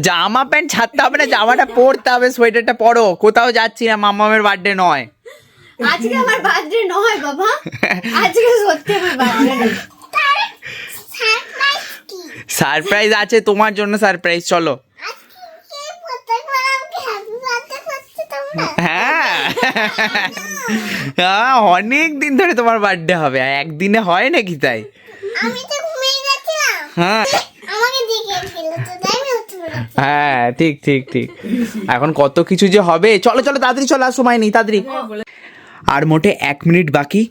জামা প্যান্ট ছাড়তে হবে না, জামাটা পরতে হবে, সোয়েটারটা পরো। কোথাও যাচ্ছি না, মাম্মামের বার্থডে নয়। আজকে আমার বার্থডে নয় বাবা, আজকে সত্যি আমার বার্থডে। সারপ্রাইজ আছে তোমার জন্য, সারপ্রাইজ। চলো। হ্যাঁ হ্যাঁ, অনেক দিন ধরে তোমার বার্থডে হবে, একদিনে হয় নাকি? তাই হ্যাঁ হ্যাঁ, ঠিক ঠিক ঠিক। এখন কত কিছু যে হবে। চলো চলো তাড়াতাড়ি চলো, আর সময় নেই, তাড়াতাড়ি। আর মোটে 1 মিনিট বাকি।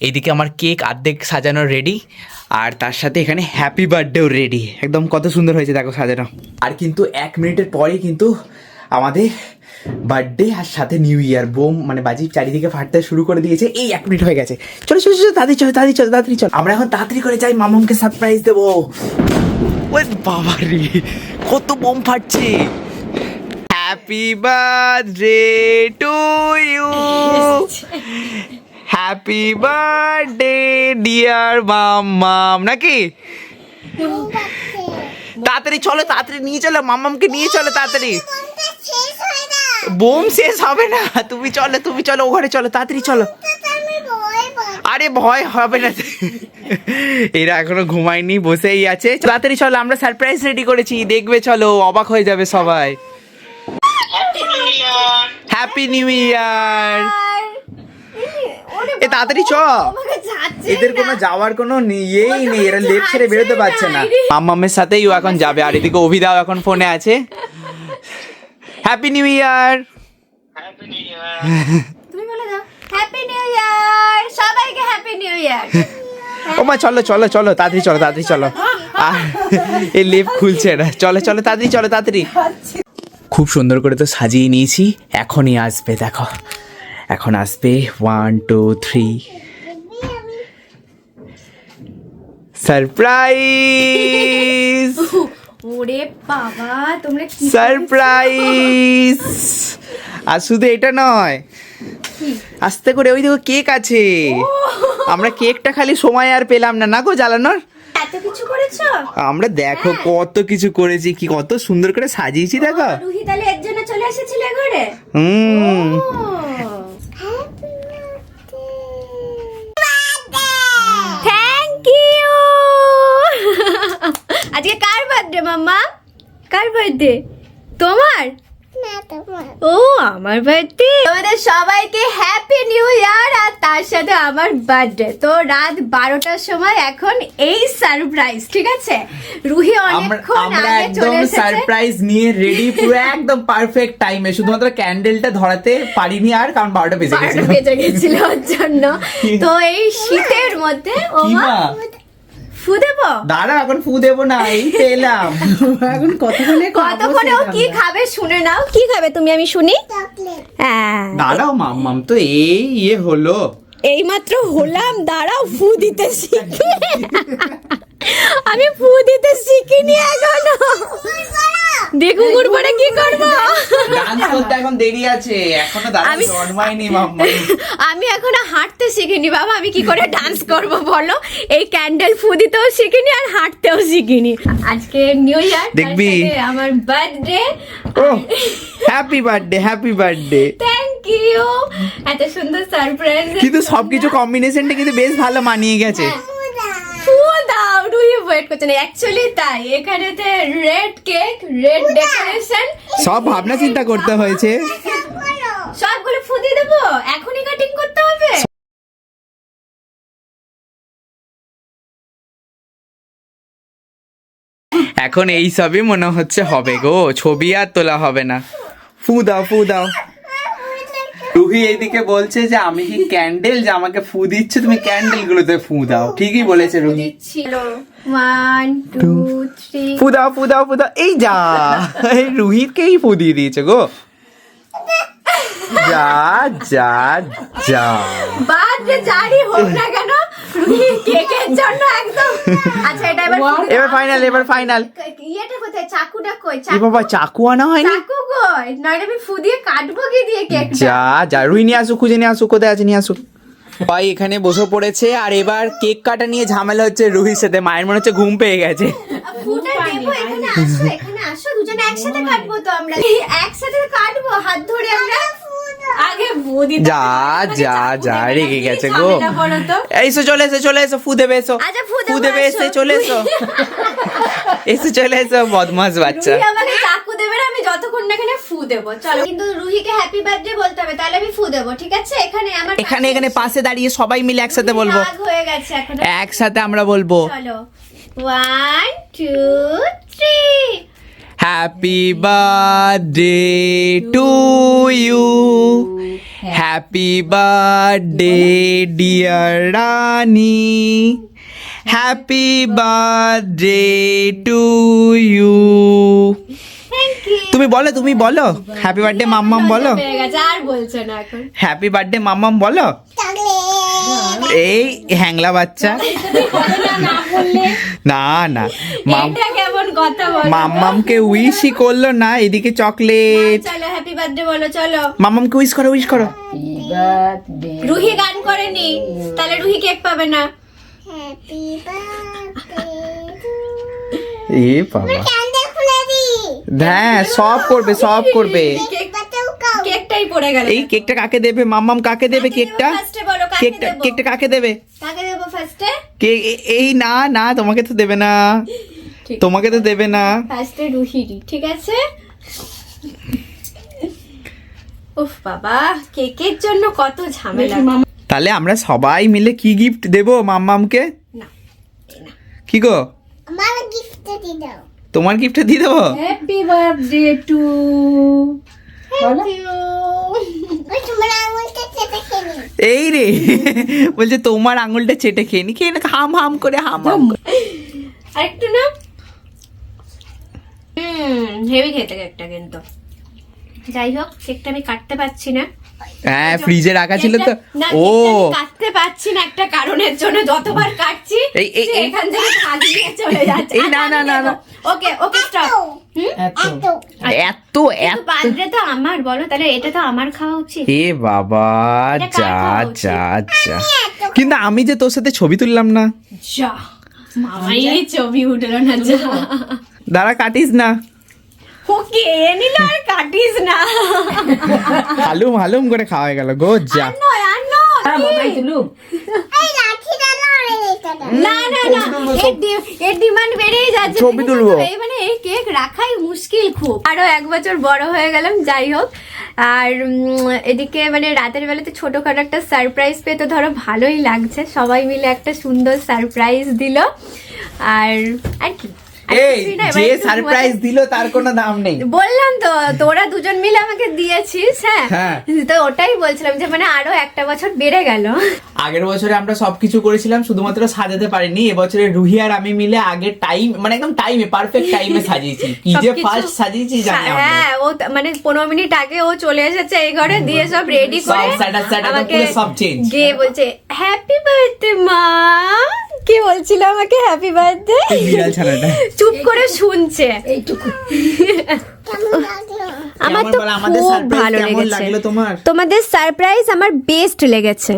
এইদিকে আমার কেক অর্ধেক সাজানো রেডি, আর তার সাথে এখানে হ্যাপি বার্থডেও রেডি। একদম কত সুন্দর হয়েছে দেখো সাজানো। আর কিন্তু 1 মিনিটের পরেই কিন্তু আমাদের বার্থডে, আর সাথে নিউ ইয়ার। বোম মানে বাজি চারিদিকে ফাটতে শুরু করে দিয়েছে। এই 1 মিনিট হয়ে গেছে। চলো চলো চলো, তাড়াতাড়ি চলো, তাড়াতাড়ি চলো, তাড়াতাড়ি চলো। আমরা এখন তাড়াতাড়ি করে যাই, মামামকে সারপ্রাইজ দেবো। ওই বাবা রে, কত বোম ফাটছে। Happy birthday to you, happy birthday dear Mammam. নাকি তাড়াতাড়ি চলো, তাড়াতাড়ি নিয়ে চলো, মাম্মামকে নিয়ে চলো তাড়াতাড়ি। বোম শেষ হবে না, তুমি চলো, তুমি চলো, ও ঘরে চলো, তাড়াতাড়ি চলো। আরে ভয় হবে না, এরা এখনো ঘুমায়নি, বসেই আছে। তাড়াতাড়ি চলো, আমরা সারপ্রাইজ রেডি করেছি, দেখবে চলো, অবাক হয়ে যাবে সবাই। Happy new year. এ তাড়াতাড়ি চ, এদের কোনো যাওয়ার কোনো ইয়েই নেই, এরা লেট ছেড়ে বেরোতে পারছে না। মাম্মামের সাথেই ও এখন যাবে, আর এদিকে অভিদাও এখন ফোনে আছে। Happy new year. তুমি বলে দাও হ্যাপি নিউ ইয়ার, সবাইকে হ্যাপি নিউ ইয়ার। ও মা চলো চলো চলো, তাড়াতাড়ি চলো, তাড়াতাড়ি চলো। আর এই লেপ খুলছে না, চলো চলো তাড়াতাড়ি চলো, তাড়াতাড়ি। খুব সুন্দর করে তো সাজিয়ে নিয়েছি, এখনই আসবে দেখো, এখন আসবে। 1 2 3 সারপ্রাইজ। ওরে বাবা, তোমরা কি সারপ্রাইজ। আর শুধু এটা নয়, আস্তে করে ওই দেখো কেক আছে। আমরা কেকটা খালি সময় আর পেলাম না, না গো জ্বালানোর। এত কিছু করেছো? আমরা দেখো কত কিছু করেছি, কি কত সুন্দর করে সাজিয়েছি দেখো। রুহি তাহলে এর জন্য চলে এসেছিলে ঘরে? Thank you. আজকে কার বার্থডে মাম্মা? কার বার্থডে? তোমার? ও আমার বার্থডে। তোমাদের সবাইকে হ্যাপি নিউ ইয়ার, আর তার সাথে আমার বার্থডে। তো রাত 12টার সময় এখন এই সারপ্রাইজ, ঠিক আছে? রুহি অনেকক্ষণ আমরা আগে চলে একদম এসেছে, সারপ্রাইজ নিয়ে রেডি, পুরো একদম পারফেক্ট টাইমে। শুধুমাত্র ক্যান্ডেলটা ধরাতে পারিনি, আর কারণ 12টা বেজে গেছিল ওর জন্য। তো এই শীতের মধ্যে ও মা ফু দেবো? দাঁড়া, এখন ফু দেবো না, এই তো এলাম। এখন কতক্ষণে ও কি খাবে শুনে নাও। কি খাবে তুমি, আমি শুনি? হ্যাঁ দাঁড়াও, মাম্মাম তো এই হলো, এইমাত্র হলাম। দাঁড়াও, ফু দিতে শিখি। আমি ফু দিতে শিখিনি এখনো। দেখু পরে কি করবো? ডান্স করতে এখন দেরি আছে, এখনো দাঁড়াও, জন্মায়নি মাম্মা। আমি এখনো হাঁটতে শিখিনি বাবা, আমি কি করে ডান্স করব বলো? এই ক্যান্ডেল ফু দিতেও শিখিনি, আর হাঁটতেও শিখিনি। আজকে নিউ ইয়ার, দেখবি আমার বার্থডে। ও happy birthday, happy birthday. Thank you, এত সুন্দর সারপ্রাইজ। কিন্তু সবকিছু কম্বিনেশনটা কিন্তু বেশ ভালো মানিয়ে গেছে। দাও, রুহি ওয়েট করছে না, অ্যাকচুয়ালি তাই। এখানেতে রেড কেক, রেড ডেকোরেশন, সব ভাবনা চিন্তা করতে হয়েছে। সবগুলো ফু দিয়ে দেবো, এখনই কাটিং করতে হবে। এখন এই সবই মনে হচ্ছে হবে গো, ছবি আর তোলা হবে না। ফু দাও, ফু দাও। রুহি এইদিকে বলছে যে আমি কি ক্যান্ডেল, যে আমাকে ফু দিচ্ছে, তুমি ক্যান্ডেল গুলোতে ফু দাও। ঠিকই বলেছে রুহি। 1 2 3 ফু দাও, ফু দাও, ফু দাও। এই যা, এই রুহিরকেই ফু দিয়ে দিয়েছে গো। যা যা যা, বার্থডে জারি হোক না কেন, রুহি কেকের জন্য একদম। আচ্ছা এটা এবার ফাইনাল, এবার ফাইনাল। ইয়েটা কোথায়, চাকুটা কই? এ বাবা, চাকু আনা হয়নি? চাকু কই? নইলে আমি ফু দিয়ে কাটবো কি দিয়ে কেকটা? যা যা, রুহি নিয়ে আসুক, খুঁজে নিয়ে আসুক, কোথায় আছে নিয়ে আসুক। ভাই এখানে বসে পড়েছে, আর এবার কেক কাটা নিয়ে ঝামেলা হচ্ছে রুহির সাথে। মায়ের মনে হচ্ছে ঘুম পেয়ে গেছে। ফুটা দেবো, এখানে আসো, এখানে আসো দুজনে একসাথে কাটবো তো আমরা একসাথে কাটবো হাত ধরে আমরা আগে বৌদি যা যা যা রেগে গেছে গো। এসো চলে এসো ফু দেবে এসো। আচ্ছা, ফু ফু দেবো, দেবে আসো। এসে চলে এসো। এসে চলে এসো বদমাস বাচ্চা। রুহি আমাকে চাকু দেবে না, আমি যতক্ষণ না এখানে ফু দেবো। চলো, কিন্তু রুহিকে হ্যাপি বার্থডে বলতে হবে, তাহলে আমি ফু দেবো, ঠিক আছে? এখানে আমার এখানে পাশে দাঁড়িয়ে সবাই মিলে একসাথে রুহি বলবো। রাগ হয়ে গেছে এখন। একসাথে আমরা বলবো চলো 1 2 3 happy birthday to you, happy birthday dear Rani, happy birthday to you. Thank you. তুমি বলো হ্যাপি বার্থডে মাম্মাম বলো, হয়ে গেছে, আর বলছো না এখন। হ্যাপি বার্থডে মাম্মাম বলো। এই হ্যাংলা বাচ্চা। না না এটা কেমন কথা বলো? মাম্মামকে উইশই করলো না, এদিকে চকলেট। চলো হ্যাপি বার্থডে বলো, চলো। মাম্মামকে উইশ করো। রুহি গান করেনি, তাহলে রুহি কেক পাবে না। এ বাবা, হ্যাঁ সব করবে। কেকটাই পড়ে গেল। এই কেকটা কাকে দেবে মাম্মাম, কাকে দেবে কেকটা? ফার্স্টে বলো কাকে দেব? কেকটা কাকে দেবে? কাকে দেব ফার্স্টে? এই না তোমাকে তো দেবে না, ঠিক। তোমাকে তো দেবে না। ফার্স্টে রুহিরই, ঠিক আছে? উফ বাবা, কেকের জন্য কত ঝামেলা। তাহলে আমরা সবাই মিলে কি গিফট দেব মাম্মামকে? না, কি গো, আমার গিফট দিয়ে দাও। তোমার গিফটটা দিয়ে দেবো? Happy birthday two Thank you. ওই তোমার আঙুলটা চেপে খেয়ে নি। এই রে বলছে তোমার আঙুলটা চেটে খেয়ে নি, খেয়ে না হাম করে। আরেকটু না। হেভি খেতে কেকটা, কিন্তু যাই হোক কেকটা আমি কাটতে পারছি না। হ্যাঁ ফ্রিজে রাখা ছিল তো। না, ও কেকটা আমি কাটতে পারছি না একটা কারণের জন্য, যতবার কাটছি এই এখান থেকে ভাগিয়ে চলে যাচ্ছে। এই না। Okay stop. এত এত বার্থডে তো আমার, বলো তাহলে এটা তো আমার খাওয়া উচিত। এ বাবা, এটা কার খাওয়া উচিত? যা কিন্তু আমি যে তোর সাথে ছবি তুললাম না। যা মামাই ছবি উঠলো না, যা দাঁড়া কাটিস না, ওকে নিল আর কাটিস না। হালুম করে খাওয়া হয়ে গেল গো। যা আর নয় বাবাই তুলু এই লাঠিটা লড়ে এটা দাও। না এর ডিমান্ড বেড়েই যাচ্ছে। ছবি তুলবো। এই মানে এই কেক রাখাই মুশকিল খুব। আরো 1 বছর বড় হয়ে গেলাম, যাই হোক। আর এদিকে মানে রাতের বেলাতে ছোটখাটো একটা সারপ্রাইজ পেয়ে তো ধরো ভালোই লাগছে, সবাই মিলে একটা সুন্দর সারপ্রাইজ দিল। আর কি আর এই কিছুই না, এবার যে একটু সারপ্রাইজ দিল তার কোনো দাম নেই। বললাম তো তোরা দুজন মিলে আমাকে দিয়েছিস। হ্যাঁ। তো ওটাই বলছিলাম যে মানে আরো একটা বছর বেড়ে গেল। আগের বছরে আমরা সবকিছু করেছিলাম, শুধুমাত্র সাজাতে পারিনি। এবছরে রুহি আর আমি মিলে আগের টাইম মানে একদম টাইমে পারফেক্ট টাইমে সাজিয়েছি। কি যে সবকিছু- ফার্স্ট সাজিয়েছি জানি আমরা। হ্যাঁ, ও মানে 15 মিনিট আগে ও চলে এসেছে এই ঘরে, দিয়ে সব রেডি সব করে স্ট্যাটাস আমাকে পুরো সব চেঞ্জ। গিয়ে বলছে হ্যাপি বার্থডে মা। কি বলছিল আমাকে হ্যাপি বার্থডে? বিড়াল ছানাটা চুপ করে শুনছে। এইটুকু কেমন লাগলো? আমার তো কেমন বলো, আমাদের খুব সারপ্রাইজ ভালো কেমন লেগেছে। লাগলো তোমার? তোমাদের সারপ্রাইজ আমার বেস্ট লেগেছে।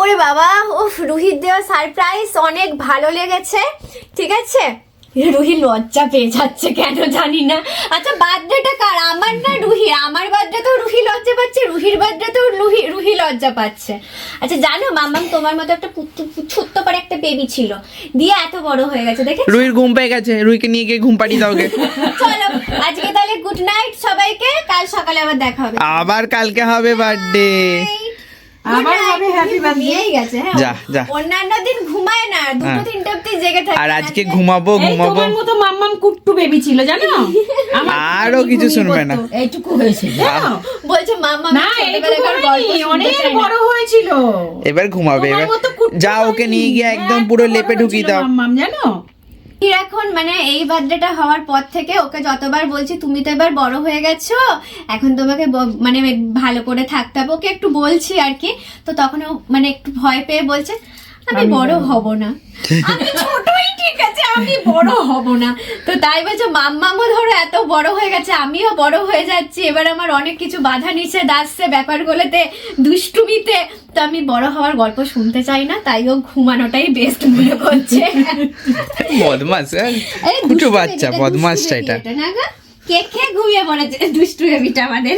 ওরে বাবা, উফ, রুহির দেওয়া সারপ্রাইজ অনেক ভালো লেগেছে, ঠিক আছে? রুহি লজ্জা পেয়ে যাচ্ছে কেন জানি না। আচ্ছা বার্থডেটা কার, আমার না রুহির? আমার বার্থডে তো রুহি লজ্জা পাচ্ছে, রুহির বার্থডে তো রুহি লজ্জা পাচ্ছে। আচ্ছা জানো মাম্মাম তোমার মতো একটা ছোট্ট করে একটা বেবি ছিল, দিয়ে এত বড় হয়ে গেছে, দেখে? রুহির ঘুম পেয়ে গেছে, রুহিকে নিয়ে গিয়ে ঘুম পাড়িয়ে দাও গে। চলো আজকে তাহলে গুড নাইট সবাইকে, কাল সকালে আবার দেখা হবে। আবার কালকে হবে বার্থডে। আবার হবে হ্যাপি বার্থডে। ঘুমিয়েই গেছে। হ্যাঁ, যা। অন্যান্য দিন ঘুমায় না, 2-3 অব্দি জেগে থাকে। আর আজকে ঘুমাবো। এই তোমার মতো মাম্মাম কুট্টু বেবি ছিল জানো? আমার আরো কিছু শুনবে না। এইটুকু হয়েছে জানো? বলছে মামা না এইটুকু হয়নি, অনেক বড় হয়েছিল। এবার ঘুমাবে। তোমার এবার মতো কুট্টু যা ওকে হয়নি। নিয়ে গিয়ে একদম হ্যাঁ, পুরো খুব লেপে বড় ঢুকিয়ে হয়েছিল দাও। মাম্মাম জানো? এখন মানে এই বার্থডেটা হওয়ার পর থেকে ওকে যতবার বলছি তুমি তো এবার বড় হয়ে গেছো, এখন তোমাকে মানে ভালো করে থাকতে হবে, ওকে একটু বলছি আর কি। তো তখন ও মানে একটু ভয় পেয়ে বলছে আমি বড় হব না। আমি ছোটই ঠিক গেছে, আমি বড় হব না। তো তাই বলছে মাম্মামও ধরো এত বড় হয়ে গেছে, আমিও বড় হয়ে যাচ্ছি, এবার আমার অনেক কিছু বাধা নিষেধ আসছে ব্যাপারগুলোতে, দুষ্টুমিতে। তো আমি বড় হওয়ার গল্প শুনতে চাই না, তাই ও ঘুমানোটাই বেস্ট মনে করছে। বদমাস, এই কুটু দুষ্টু বাচ্চা, baby, বদমাসটা দুষ্টু baby এটা। না গো? কে ঘুমিয়ে পড়েছে দুষ্টু বেবিটা আমাদের।